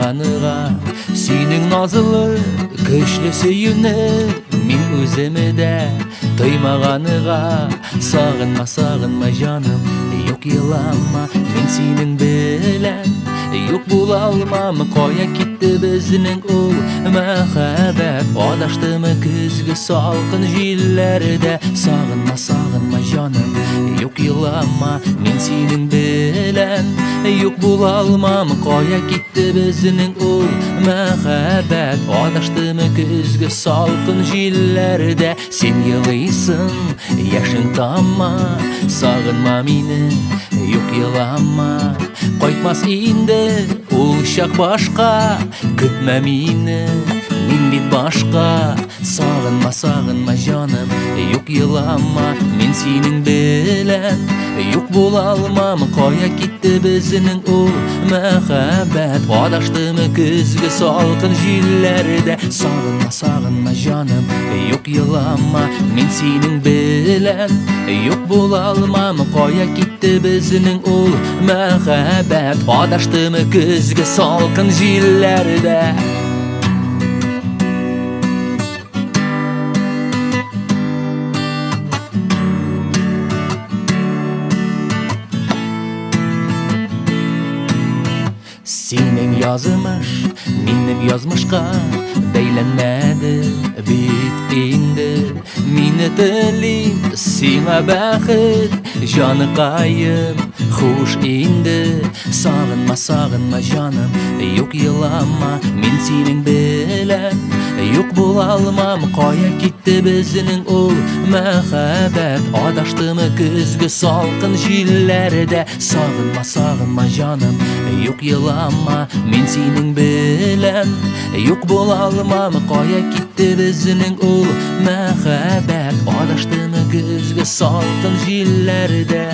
Тоймағаныға сүйнің назылы күшлі сүйіні мен өзіме де тоймағаныға сағынма сағынма жаным yok yılama мен сүйнің білән yok бола алмам қоя кетті біздің ол мәхәббәт адаштымы күзгі салқын желлерде сағынма сағынма жаным yok yılama мен сүйнің білән yok бола алмам қоя кетті біздің ол мәхәббәт адаштымы күзгі салқын желлерде сен елейсің яшың тамма сағынма мені yok yılama қайтмас енді ол шақ башқа күтмә мені мен бит башқа сағынма сағынма жаным yok yılama мен сенің білән yok бола алмам қоя кетті біздің ол мәхәббәт адаштымы күзгі салқын желлерде сағынма сағынма жаным yok yılama мен сенің білән yok бола алмам қоя кетті біздің ол мәхәббәт адаштымы күзгі салқын желлерде Senin yazmış, benim yazmışqa bəyləmədi bit indi Meni dilim sena bəxit canı qayım xoş indi Sağınma sağınma canım yok yılama men senin bilən yok bola almam qoya ketdi bizning ol мәхәббәт адаштымы күзгі салқын желлерде Sağınma sağınma canım yok yılama men senin bilən yok bola almam qoya ketdi bizning ol мәхәббәт адаштымы күзгі салқын желлерде